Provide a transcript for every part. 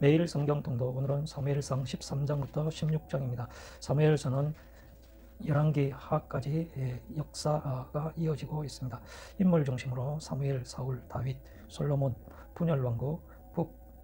매일 성경 통독. 오늘은 사무엘상 13장부터 16장입니다. 사무엘서는 열왕기 하까지 역사가 이어지고 있습니다. 인물 중심으로 사무엘, 사울, 다윗, 솔로몬, 분열 왕국,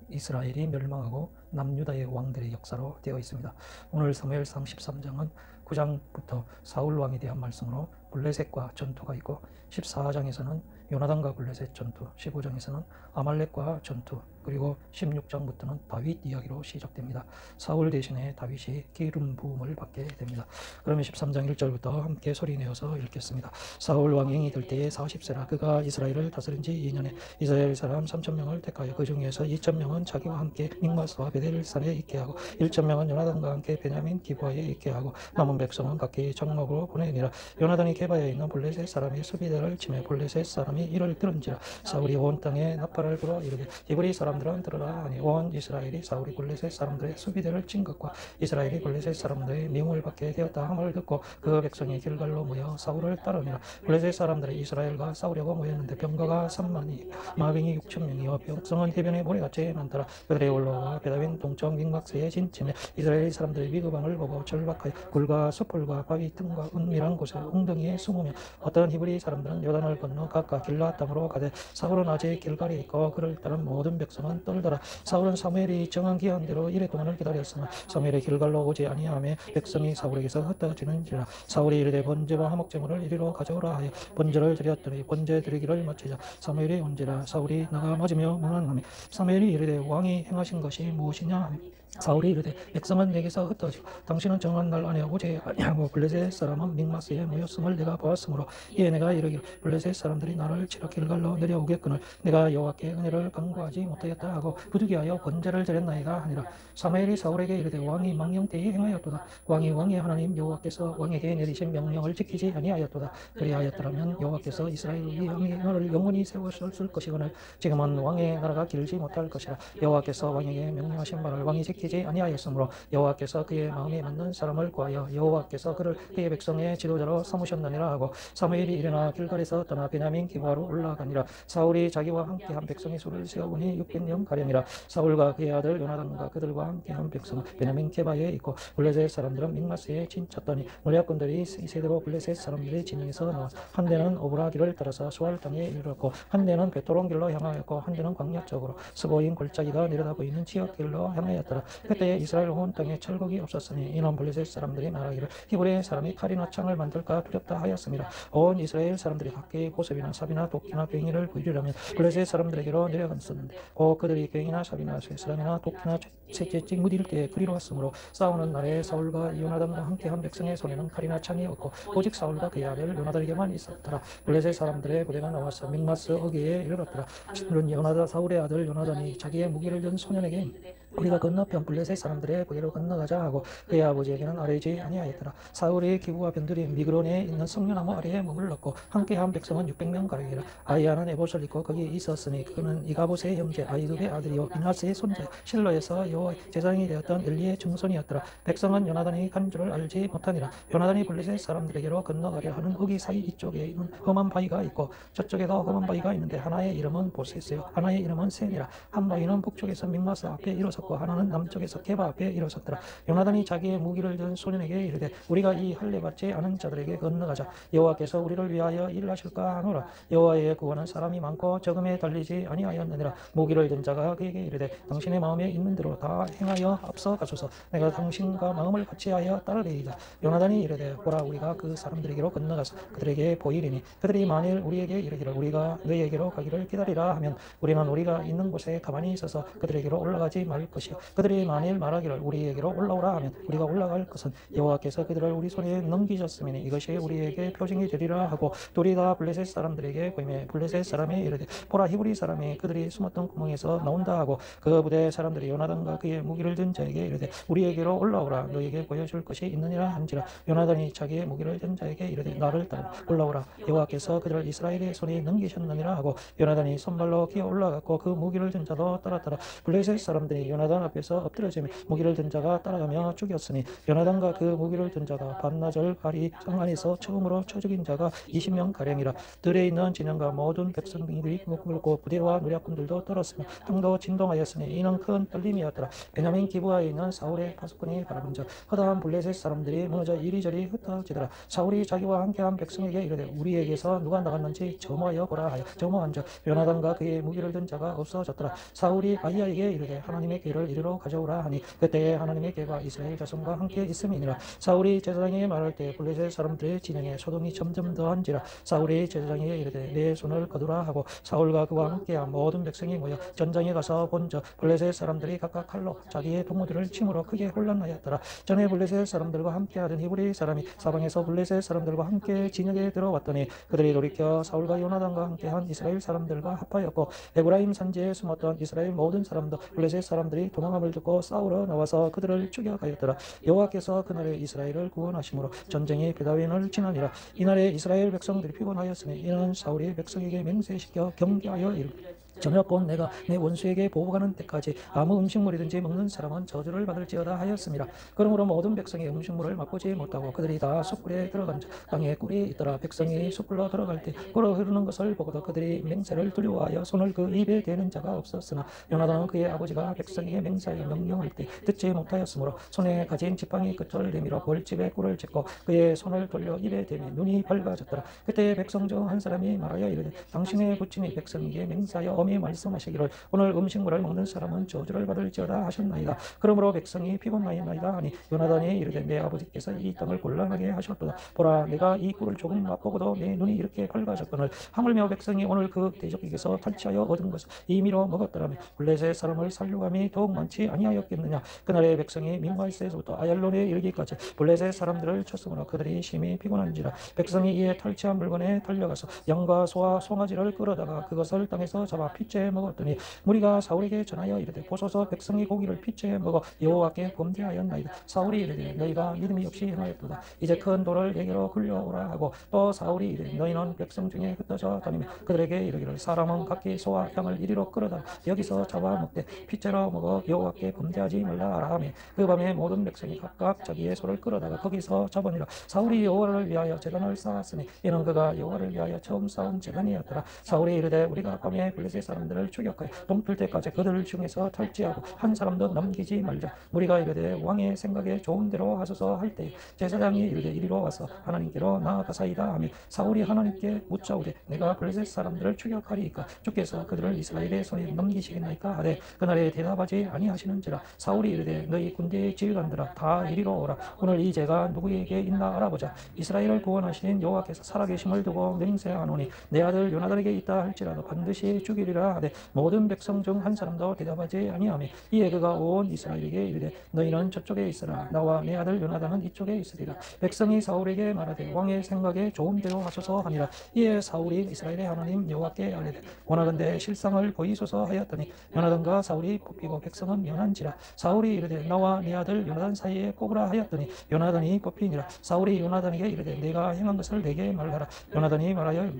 북이스라엘이 멸망하고 남유다의 왕들의 역사로 되어 있습니다. 오늘 사무엘상 13장은 9장부터 사울 왕에 대한 말씀으로 블레셋과 전투가 있고, 14장에서는 요나단과 블레셋 전투, 15장에서는 아말렉과 전투, 그리고 16장부터는 다윗 이야기로 시작됩니다. 사울 대신에 다윗이 기름 부음을 받게 됩니다. 그러면 13장 1절부터 함께 소리내어서 읽겠습니다. 사울 왕행이 될 때에 40세라. 그가 이스라엘을 다스린 지 2년에 이스라엘 사람 3,000명을 택하여 그 중에서 2,000명은 자기와 함께 믹마스와 베델산에 있게 하고 1,000명은 요나단과 함께 베냐민 기브아에 있게 하고 남은 백성은 각기 장막으로 보내니라. 요나단이 게바에 있는 블레셋 사람이 수비대를 치매 블레셋 사람이 이를 들은지라. 사울이 온 땅에 나팔을 불어 이르되 히브리 사람들은 들으라 하니 온 이스라엘이 사울이 블레셋 사람들의 수비대를 친 것과 이스라엘이 블레셋 사람들의 명을 받게 되었다 함을 듣고 그 백성이 길갈로 모여 사울을 따르니라. 블레셋 사람들이 이스라엘과 싸우려고 모였는데 병거가 3만이 마병이 6,000명이요 백성은 해변에 모래같이 많더라. 그들의 올라와 베다윈 동쪽 믹막스에 진침해 이스라엘 사람들의 위급함을 보고 절박하여 굴과 숯불과 바위 틈과 은밀한 곳에 웅덩이에 숨으며 어떤 히브리 사람들은 요단을 건너 각각 길라 땅으로 가되 사울은 아직 길갈에 있고 그를 따른 모든 백성은 떨더라. 사울은 사무엘이 정한 기한대로 이래 동안을 기다렸으나 사무엘이 길갈로 오지 아니하며 백성이 사울에게서 흩어지는지라. 사울이 이르되 번제와 화목제물을 이리로 가져오라 하여 번제를 드렸더니 번제 드리기를 마치자 사무엘이 온지라. 사울이 나가 맞으며 문안하며 사무엘이 이르되 왕이 행하신 것이 무엇이냐. 사울이 이르되 백성은 내게서 흩어지고 당신은 정한 날 안에 오지 아니하고 블레셋 사람은 믹마스에 모였음을 내가 보았으므로 이에 내가 이르기를 블레셋 사람들이 나를 치러 길갈로 내려오겠거늘 내가 여호와께 은혜를 간구하지 못하였다 하고 부득이하여 번제를 드렸나이다 하니라. 사무엘이 사울에게 이르되 왕이 망령되이 행하였도다. 왕이 왕의 하나님 여호와께서 왕에게 내리신 명령을 지키지 아니하였도다. 그리하였더라면 여호와께서 이스라엘 위에 너를 영원히 세우셨을 것이거늘 지금은 왕의 나라가 길지 못할 것이라. 여호와께서 왕에게 명령하신 바를 왕이 지키지 아니하였으므로 여호와께서 그의 마음에 맞는 사람을 구하여 여호와께서 그를 그의 백성의 지도자로 삼으셨느니라 하고 사무엘이 일어나 길갈에서 떠나 베냐민 기브아로 올라가니라. 사울이 자기와 함께한 백성의 수를 세어보니 600명 가량이라. 사울과 그의 아들 요나단과 그들과 함께한 백성은 베냐민 게바에 있고 블레셋 사람들은 믹마스에 진쳤더니 몰약군들이 이세대로 블레셋 사람들의 진영에서 나와서 한 대는 오브라 길을 따라서 수알 땅에 이르렀고 한 대는 베토론 길로 향하였고 한 대는 광야 쪽으로 스보인 골짜기가 내려다 보이는 지역 길로 향하였더라. 그때 이스라엘 온 땅에 철곡이 없었으니 이는 블레셋 사람들이 말하기를 히브리 사람이 칼이나 창을 만들까 두렵다 하였습니다. 온 이스라엘 사람들이 각기 보습이나 삽이나 도끼나 괭이를 구입하려면 블레셋 사람들에게로 내려갔었는데 곧 그들이 괭이나 삽이나 쇠사람이나 도끼나 쇠재찍 무딜 때에 그리로 왔으므로 싸우는 날에 사울과 요나단과 함께한 백성의 손에는 칼이나 창이 없고 오직 사울과 그의 아들 요나단에게만 있었더라. 블레셋 사람들의 부대가 나와서 믹마스 어귀에 이르렀더라. 요나단 사울의 아들 요나단이 자기의 무기를 든 소년에게 우리가 건너편 블레셋 사람들의 부대로 건너가자 하고 그의 아버지에게는 아뢰지 아니하였더라. 사울의 기부와 변들이 미그론에 있는 성려나무 아래에 머물렀고 함께한 백성은 600명 가량이라. 아이야는 에봇을 입고 거기 있었으니 그는 이가봇의 형제 아이두의 아들이요 비나스의 손자 실로에서 여호와의 제사장이 되었던 엘리의 증손이었더라. 백성은 요나단이 간 줄을 알지 못하니라. 요나단이 블레셋 사람들에게로 건너가려 하는 거기 사이 이쪽에 있는 험한 바위가 있고 저쪽에도 험한 바위가 있는데 하나의 이름은 보셋이요 하나의 이름은 센이라. 한 바위는 북쪽에서 믹마스 앞에 일어섰고 하나는 남쪽에서 게바 앞에 일어섰더라. 요나단이 자기의 무기를 든 소년에게 이르되 우리가 이 할례 받지 않은 자들에게 건너가자. 여호와께서 우리를 위하여 일하실까 하노라. 여호와의 구원은 사람이 많고 적음에 달리지 아니하였느니라. 무기를 든 자가 그에게 이르되 당신의 마음에 있는 대로 다 행하여 앞서 가소서. 내가 당신과 마음을 같이하여 따르리이다. 요나단이 이르되 보라 우리가 그 사람들에게로 건너가서 그들에게 보이리니 그들이 만일 우리에게 이르기를 우리가 너희에게로 가기를 기다리라 하면 우리는 우리가 있는 곳에 가만히 있어서 그들에게로 올라가지 말 것이요 그들이 만일 말하기를 우리에게로 올라오라 하면 우리가 올라갈 것은 여호와께서 그들을 우리 손에 넘기셨으니 이것이 우리에게 표징이 되리라 하고 둘이 다 블레셋 사람들에게 보이매 블레셋 사람이 이르되 보라 히브리 사람이 그들이 숨었던 구멍에서 나온다 하고 그 부대 사람들이 요나단과 그의 무기를 든 자에게 이르되 우리에게로 올라오라 너에게 보여줄 것이 있느니라 한지라. 요나단이 자기의 무기를 든 자에게 이르되 나를 따라 올라오라 여호와께서 그들을 이스라엘의 손에 넘기셨느니라 하고 요나단이 손발로 기어 올라갔고 그 무기를 든 자도 따랐더라. 블레셋 사람들이 요나단 앞에서 엎드려지며 무기를 든 자가 따라가며 죽였으니 요나단과 그 무기를 든 자가 반나절 가리 성 안에서 처음으로 쳐 죽인 자가 20명 가량이라. 들에 있는 진영과 모든 백성들이 굴고 부대와 노략군들도 떨었으며 땅도 진동하였으니 이는 큰 떨림이었더라. 베냐민 기브아에 있는 사울의 파수꾼이 바라본 적 허다한 블레셋 사람들이 무너져 이리저리 흩어지더라. 사울이 자기와 함께한 백성에게 이르되 우리에게서 누가 나갔는지 점호하여 보라 하여 점호한 적 요나단과 그의 무기를 든 자가 없어졌더라. 사울이 아히야에게 이르되 하나님의 궤를 이리로 가져오라 하니 그때에 하나님의 궤가 이스라엘 자손과 함께 있음이니라. 사울이 제사장에게 말할 때 블레셋 사람들의 진영에 소동이 점점 더한지라. 사울이 제사장에게 이르되 내 손을 거두라 하고 사울과 그와 함께한 모든 백성이 모여 전장에 가서 본즉 블레셋 사람들이 각각 칼로 자기의 동무들을 침으로 크게 혼란하였더라. 전에 블레셋 사람들과 함께하던 히브리 사람이 사방에서 블레셋 사람들과 함께 진영에 들어왔더니 그들이 돌이켜 사울과 요나단과 함께한 이스라엘 사람들과 합하였고 에브라임 산지에 숨었던 이스라엘 모든 사람도 블레셋 사람들이 도망함을 듣고 싸우러 나와서 그들을 죽여가였더라. 여호와께서 그날에 이스라엘을 구원하심으로 전쟁이 베다웬을 지나니라. 이날에 이스라엘 백성들이 피곤하였으니 이는 사울이 백성에게 맹세시켜 경계하여 이르되 저녁 곧 내가 내 원수에게 보고가는 때까지 아무 음식물이든지 먹는 사람은 저주를 받을지어다 하였습니다. 그러므로 모든 백성이 음식물을 맛보지 못하고 그들이 다 숯불에 들어간 즉 땅에 꿀이 있더라. 백성이 숯불로 들어갈 때 끓어 흐르는 것을 보고도 그들이 맹세를 두려워하여 손을 그 입에 대는 자가 없었으나 요나단은 그의 아버지가 백성에게 맹세하여 명령할 때 듣지 못하였으므로 손에 가진 지팡이 끝을 내밀어 벌집에 꿀을 짓고 그의 손을 돌려 입에 대며 눈이 밝아졌더라. 그때 백성 중 한 사람이 말하여 이르되 당신의 부친이 백성에게 맹세하여 엄히 말씀하시기를 오늘 음식물을 먹는 사람은 저주를 받을지어다 하셨나이다. 그러므로 백성이 피곤하였나이다 하니 요나단이 이르되 내 아버지께서 이 땅을 곤란하게 하셨도다. 보라 내가 이 꿀을 조금 맛보고도 내 눈이 이렇게 밝아졌거늘 하물며 백성이 오늘 그 대적에게서 탈취하여 얻은 것을 임의로 먹었더라면 블레셋 사람을 살려감이 더욱 많지 아니하였겠느냐. 그날의 백성이 민갈세에서부터 아얄론에 이르기까지 블레셋 사람들을 쳤으므로 그들이 심히 피곤한지라. 백성이 이에 탈취한 물건에 달려가서 양과 소와 송아지를 끌어다가 그것을 땅에서 잡아 피째 먹었더니 무리가 사울에게 전하여 이르되 보소서 백성이 고기를 피째 먹어 여호와께 범죄하였나이다. 사울이 이르되 너희가 믿음이 없이 행하였도다. 이제 큰 돌을 내게로 굴려오라 하고 또 사울이 이르되 너희는 백성 중에 흩어져 다니며 그들에게 이르기를 사람은 각기 소와 양을 이리로 끌어다 여기서 잡아 먹되 피째로 먹어 여호와께 범죄하지 말라 하라. 그 밤에 모든 백성이 각각 자기의 소를 끌어다가 거기서 잡으니라. 사울이 여호와를 위하여 제단을 쌓았으니 이는 그가 여호와를 위하여 처음 쌓은 제단이었더라. 사울이 이르되 우리가 밤에 블레셋 사람들을 추격하여 동틀 때까지 그들 중에서 탈취하고 한 사람도 남기지 말자. 우리가 이르되 왕의 생각에 좋은 대로 하소서 할 때 제사장이 이르되 이리로 와서 하나님께로 나아가사이다 하며 사울이 하나님께 묻자오되 내가 블레셋 사람들을 추격하리이까 주께서 그들을 이스라엘의 손에 넘기시겠나이까 하되 그날에 대답하지 아니하시는지라. 사울이 이르되 너희 군대의 지휘관들아 다 이리로 오라. 오늘 이 죄가 누구에게 있나 알아보자. 이스라엘을 구원하시는 여호와께서 살아계심을 두고 맹세하노니 내 아들 요나단에게 있다 할지라도 반드시 죽이리라 하되 모든 백성 중 한 사람도 대답하지 아니하며 이에 그가 온 이스라엘에게 이르되 너희는 저쪽에 있으라 나와 내 아들 요나단은 이쪽에 있으리라. 백성이 사울에게 말하되 왕의 생각에 좋은 대로 하소서 하니라. 이에 사울이 이스라엘의 하나님 여호와께 아뢰되 원하건대 실상을 보이소서 하였더니 요나단과 사울이 뽑히고 백성은 면한지라. 사울이 이르되 나와 네 아들 요나단 사이에 뽑으라 하였더니 요나단이 뽑히니라. 사울이 요나단에게 이르되 내가 행한 것을 내게 말하라. 요나단이 말하여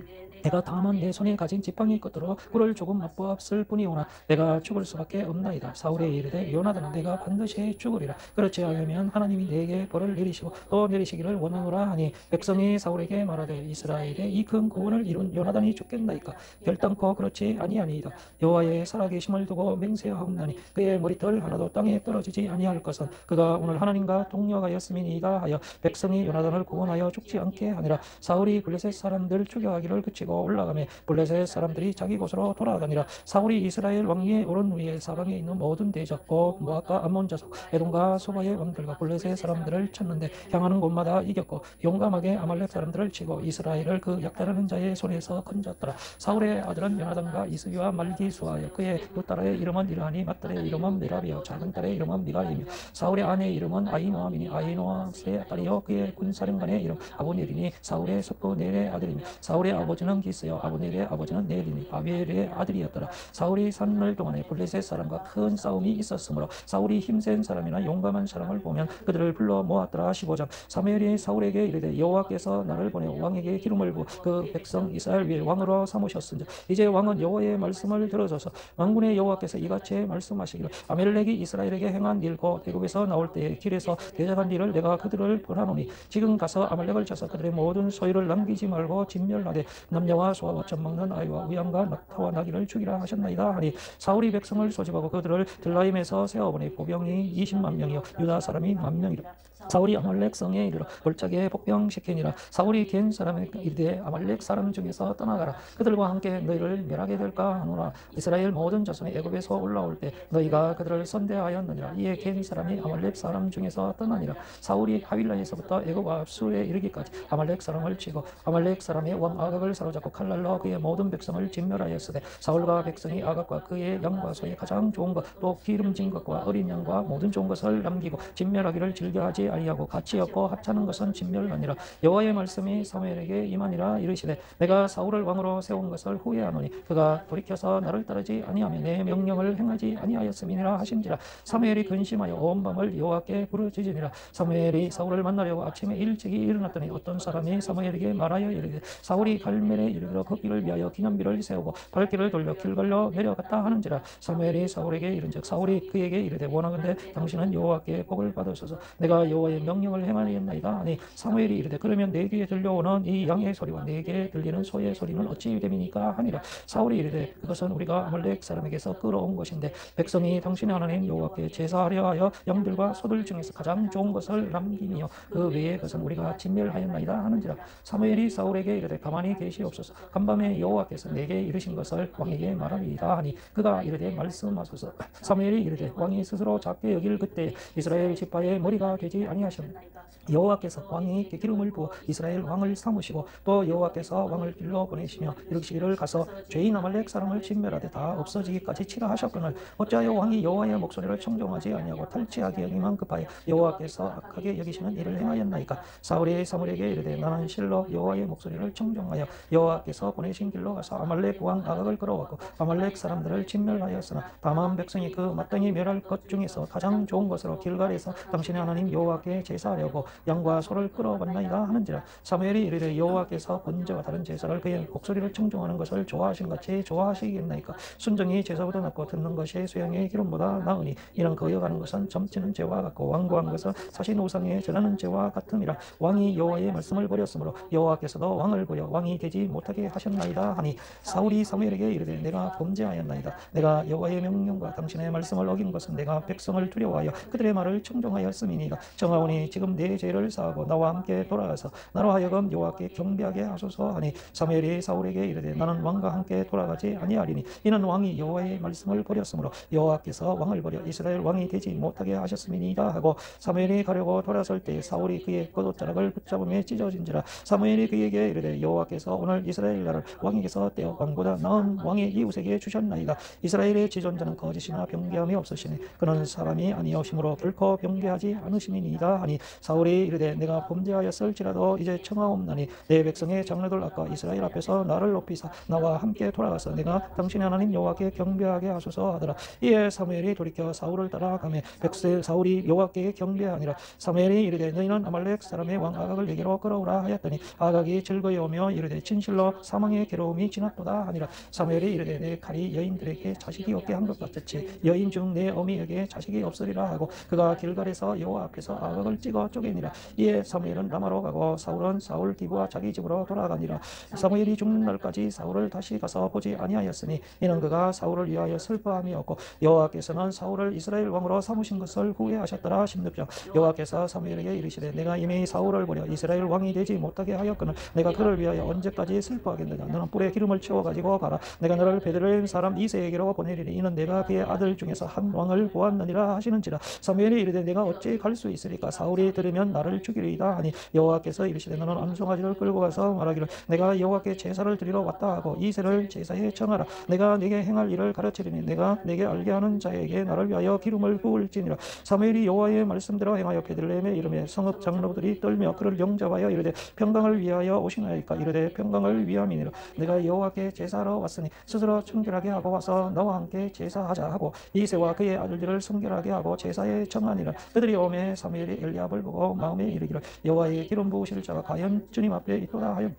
내가 다만 내 손에 가진 지팡이 끝으로 꿀을 조금 맛보았을 뿐이오나 내가 죽을 수밖에 없나이다. 사울이 이르되 요나단아 내가 반드시 죽으리라. 그렇지 않으면 하나님이 내게 벌을 내리시고 또 내리시기를 원하노라 하니 백성이 사울에게 말하되 이스라엘의 이 큰 구원을 이룬 요나단이 죽겠나이까. 결단코 그렇지 아니하니이다. 여호와의 살아계심을 두고 맹세하옵나니 그의 머리털 하나도 땅에 떨어지지 아니할 것은 그가 오늘 하나님과 동력하였음이니이다 하여 백성이 요나단을 구원하여 죽지 않게 하니라. 사울이 블레셋 사람들 추격하기를 그치고 올라가며 블레셋 사람들이 자기 곳으로 돌아가니라. 사울이 이스라엘 왕위에 오른 후에 사방에 있는 모든 대적 곧 모압과 암몬 자손 에돔과 소바의 왕들과 블레셋 사람들을 쳤는데 향하는 곳마다 이겼고 용감하게 아말렉 사람들을 치고 이스라엘을 그 약탈하는 자의 손에서 건졌더라. 사울의 아들은 요나단과 이스기와 말기수하여 그의 두 딸의 이름은 이르하니 맏딸의 이름은 메라비요 작은 딸의 이름은 미갈이며 사울의 아내의 이름은 아히노아미니 아히노아스의 딸이요 그의 군사령관의 이름 아브넬이니 사울의 숙부 넬의 아들이며 사울의 아버지는 기스요 아브넬의 아버지는 넬이니 아비엘의 아들 아들이었더라. 사울이 산날 동안에 블레셋 사람과 큰 싸움이 있었으므로 사울이 힘센 사람이나 용감한 사람을 보면 그들을 불러 모았더라. 15장. 사무엘이 사울에게 이르되 여호와께서 나를 보내 왕에게 기름을 부어 그 백성 이스라엘 위에 왕으로 삼으셨은즉 이제 왕은 여호와의 말씀을 들어줘서 만군의 여호와께서 이같이 말씀하시기를 아말렉이 이스라엘에게 행한 일 곧 애굽에서 나올 때에 길에서 대적한 일을 내가 그들을 벌하노니 지금 가서 아말렉을 쳐서 그들의 모든 소유를 남기지 말고 진멸하되 남녀와 소와 젖 먹는 아이와 우양과 낙타와 나귀를 죽이라 하셨나이다 하니 사울이 백성을 소집하고 그들을 들라임에서 세어보니 보병이 20만 명이요 유다 사람이 10,000명이라. 사울이 아말렉 성에 이르러 골짜기에 복병시키니라. 사울이 겐 사람에게 이르되 아말렉 사람 중에서 떠나가라. 그들과 함께 너희를 멸하게 될까 하노라. 이스라엘 모든 자손이 애굽에서 올라올 때 너희가 그들을 선대하였느니라. 이에 겐 사람이 아말렉 사람 중에서 떠나니라. 사울이 하윌라에서부터 애굽 압수에 이르기까지 아말렉 사람을 치고 아말렉 사람의 왕 아각을 사로잡고 칼날로 그의 모든 백성을 진멸하였으되 사울과 백성이 아각과 그의 양과 소의 가장 좋은 것 또 기름진 것과 어린 양과 모든 좋은 것을 남기고 진멸하기를 즐겨하지 아니하고 같이 엮고 합치는 것은 진멸하니라. 여호와의 말씀이 사무엘에게 임하니라. 이르시되 내가 사울을 왕으로 세운 것을 후회하노니 그가 돌이켜서 나를 따르지 아니하며 내 명령을 행하지 아니하였음이니라 하신지라. 사무엘이 근심하여 온 밤을 여호와께 부르짖으니라. 사무엘이 사울을 만나려고 아침에 일찍이 일어났더니 어떤 사람이 사무엘에게 말하여 이르되 사울이 갈멜에 이르러 그 길을 위하여 기념비를 세우고 발길을 돌려 길갈로 내려갔다 하는지라. 사무엘이 사울에게 이른즉 사울이 그에게 이르되 원하건대 당신은 여호와께 복을 받으소서. 내가 여호와의 명령을 행하였나이다 하니 사무엘이 이르되 그러면 내 귀에 들려오는 이 양의 소리와 내게 들리는 소의 소리는 어찌 됨이니까 하니라. 사울이 이르되 그것은 우리가 아말렉 사람에게서 끌어온 것인데 백성이 당신의 하나님 여호와께 제사하려 하여 양들과 소들 중에서 가장 좋은 것을 남기며 그 외의 것은 우리가 진멸하였나이다 하는지라. 사무엘이 사울에게 이르되 가만히 계시옵소서. 간밤에 여호와께서 내게 이르신 것을 왕에게 말하리이다 하니 그가 이르되 말씀하소서. 사무엘이 이르되 왕이 스스로 작게 여길 그때 이스라엘 지파의 머리가 되지 아니하셨나이다. 여호와께서 왕에게 기름을 부어 이스라엘 왕을 삼으시고 또 여호와께서 왕을 길러 보내시며 이르시기를 가서 죄인 아말렉 사람을 진멸하되 다 없어지기까지 치라 하셨거늘 어찌하여 왕이 여호와의 목소리를 청종하지 아니하고 탈취하기 여기만 급하여 여호와께서 악하게 여기시는 일을 행하였나이까. 사울이 사무엘에게 이르되 나는 실로 여호와의 목소리를 청종하여 여호와께서 보내신 길로 가서 아말렉 왕 아각을 끌어왔고 아말렉 사람들을 진멸하였으나 다만 백성이 그 마땅히 멸할 것 중에서 가장 좋은 것으로 길갈에서 당신의 하나님 여호와께 제사하려고 양과 소를 끌어왔나이다 하는지라. 사무엘이 이르되 여호와께서 번제와 다른 제사를 그의 목소리를 청종하는 것을 좋아하신 같이 좋아하시겠나이까. 순정이 제사보다 낫고 듣는 것이 수양의 기름보다 나으니 이는 거여가는 것은 점치는 죄와 같고 완고한 것은 사신 우상에 절하는 죄와 같음이라. 왕이 여호와의 말씀을 버렸으므로 여호와께서도 왕을 버려 왕이 되지 못하게 하셨나이다 하니 사울이 사무엘에게 이르되 내가 범죄하였나이다. 내가 여호와의 명령과 당신의 말씀을 어긴 것은 내가 백성을 두려워하여 그들의 말을 청종하였음이니이다. 정하오니 지금 내 죄를 사하고 나와 함께 돌아가서 나로 하여금 여호와께 경배하게 하소서 하니 사무엘이 사울에게 이르되 나는 왕과 함께 돌아가지 아니하리니 이는 왕이 여호와의 말씀을 버렸으므로 여호와께서 왕을 버려 이스라엘 왕이 되지 못하게 하셨음이니이다 하고 사무엘이 가려고 돌아설 때 사울이 그의 겉옷자락을 붙잡음에 찢어진지라. 사무엘이 그에게 이르되 여호와께서 오늘 이스라엘 나라를 왕에게서 떼어 왕보다 나은 왕의 이웃에게 주셨나이다. 이스라엘의 지존자는 거짓이나 병개함이 없으시니 그는 사람이 아니오심으로 결코 병개하지 않으심이니이다 하니 사울이 이르되 내가 범죄하였을지라도 이제 청하옵나니 내 백성의 장로들 앞과 이스라엘 앞에서 나를 높이사 나와 함께 돌아가서 내가 당신의 하나님 여호와께 경배하게 하소서 하더라. 이에 사무엘이 돌이켜 사울을 따라가매 백성 사울이 여호와께 경배하니라. 사무엘이 이르되 너희는 아말렉 사람의 왕 아각을 내게로 끌어오라 하였더니 아각이 즐거워하며 이르되 진실로 사망의 괴로움이 지났도다 하니라. 사무엘이 이르되 내 칼이 여인들에게 자식이 없게 한 것 같았지 여인 중 내 어미에게 자식이 없으리라 하고 그가 길갈에서 여호와 앞에서 아각을 찍어 쪼개니라. 이에 사무엘은 라마로 가고 사울은 사울 기부와 자기 집으로 돌아가니라. 사무엘이 죽는 날까지 사울을 다시 가서 보지 아니하였으니 이는 그가 사울을 위하여 슬퍼함이었고 여호와께서는 사울을 이스라엘 왕으로 삼으신 것을 후회하셨더라. 16장. 여호와께서 사무엘에게 이르시되 내가 이미 사울을 버려 이스라엘 왕이 되지 못하게 하였거늘 내가 그를 위하여 언제까지 슬퍼하겠느냐. 너는 뿔에 기름을 채워 가지고 가라. 내가 너를 베들레헴 사람 이새에게로 보내리니 이는 내가 그의 아들 중에서 한 왕을 보았느니라 하시는지라. 사무엘이 이르되 내가 어찌 갈 수 있으리까. 사울이 들으면 나를 죽이리이다 하니 여호와께서 이르시되 너는 암송아지를 끌고 가서 말하기를 내가 여호와께 제사를 드리러 왔다 하고 이새를 제사에 청하라. 내가 네게 행할 일을 가르치리니 내가 네게 알게 하는 자에게 나를 위하여 기름을 부을지니라. 사무엘이 여호와의 말씀대로 행하여 베들레헴에 이르매 성읍 장로들이 떨며 그를 영접하여 이르되 평강을 위하여 오시나이까. 이르되 평강을 위함이니라. 내가 여호와께 제사하러 왔으니 하였더니 스스로 순결하게 하고 와서 너와 함께 제사하자 하고 이새와 그의 아들들을 순결하게 하고 제사에 정하니라. 그들이 오매 사무엘이 엘리압을 보고 마음에 이르기를 여호와의 기름 부으실 자가 과연 주님 앞에 있도다 하여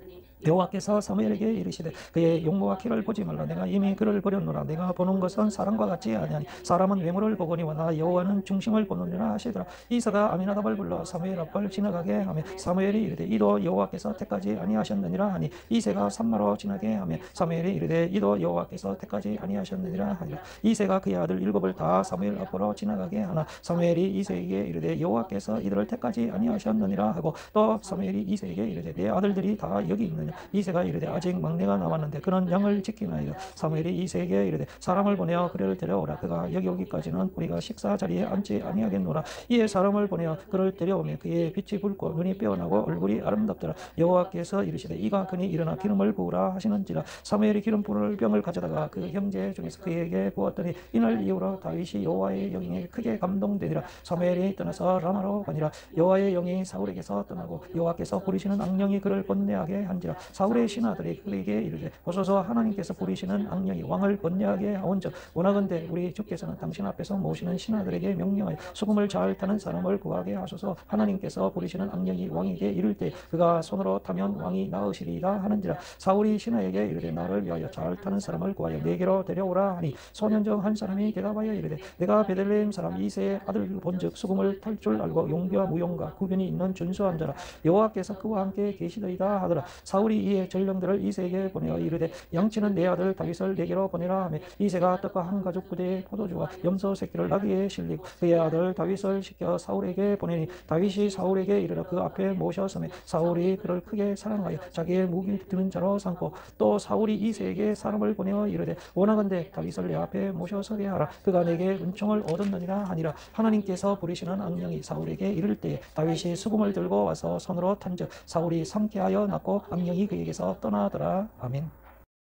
여호와께서 사무엘에게 이르시되 그의 용모와 키를 보지 말라. 내가 이미 그를 버렸노라. 내가 보는 것은 사람과 같지 아니하니 사람은 외모를 보거니와 나 여호와는 중심을 보느니라 하시더라. 이사가 아미나답을 불러 사무엘 앞을 지나가게 하며 사무엘이 이르되 이도 여호와께서 택하지 아니하셨느니라 하니 이새가 산마로 지나게 하며 사무엘이 이르되 이도 여호와께서 택하지 아니하셨느니라 하니라. 이새가 그의 아들 7을 다 사무엘 앞으로 지나가게 하나 사무엘이 이새에게 이르되 여호와께서 이들을 택하지 아니하셨느니라 하고 또 사무엘이 이새에게 이르되 내 아들들이 다 여기 있느냐. 이새가 이르되 아직 막내가 남았는데 그는 양을 지키나이다. 사무엘이 이새에게 이르되 사람을 보내어 그를 데려오라. 그가 여기 오기까지는 우리가 식사 자리에 앉지 아니하겠노라. 이에 사람을 보내어 그를 데려오며 그의 빛이 붉고 눈이 빼어나고 얼굴이 아름답더라. 여호와께서 이르시되 이가 그니 일어나 기름을 부으라 하시는지라. 사무엘이 기름 부을 병을 가져다가 그 형제 중에서 그에게 부었더니 이날 이후로 다윗이 여호와의 영에 크게 감동되니라. 사무엘이 떠나서 라마로 가니라. 여호와의 영이 사울에게서 떠나고 여호와께서 부리시는 악령이 그를 번뇌하게 한지라. 사울의 신하들이 그에게 이르되 보소서 하나님께서 부리시는 악령이 왕을 번뇌하게 하온즉 원하건대 우리 주께서는 당신 앞에서 모시는 신하들에게 명령하여 수금을 잘 타는 사람을 구하게 하소서. 하나님께서 부리시는 악령이 왕에게 이를 때 그가 손으로 타면 왕이 나으시리이다 하는지라. 사울이 신하에게 이르되 나를 위하여 잘 타는 사람을 구하여 내게로 데려오라 하니 소년 중 한 사람이 대답하여 이르되 내가 베들레헴 사람 이새의 아들 본즉 수금을 탈 줄 알고 용기와 무용과 구변이 있는 준수한 자라. 여호와께서 그와 함께 계시더이다 하더라. 사울이 이에 전령들을 이새에게 보내어 이르되 양치는 내 아들 다윗을 내게로 보내라 하며 이새가 떡과 한 가죽 부대에 포도주와 염소 새끼를 나귀에 실리고 그의 아들 다윗을 시켜 사울에게 보내니 다윗이 사울에게 이르러 그 앞에 모셨으며 사울이 그를 크게 사랑하여 자기의 무기 드는 자로 삼고 또 사울이 이새에게 사람을 보내어 이르되 원하건대 다윗을 내 앞에 모셔서게 하라. 그가 내게 은총을 얻었느니라 하니라. 하나님께서 부리시는 악령이 사울에게 이를 때에 다윗이 수금을 들고 와서 손으로 탄즉 사울이 상쾌하여 낳고 악령이 그에게서 떠나더라. 아멘.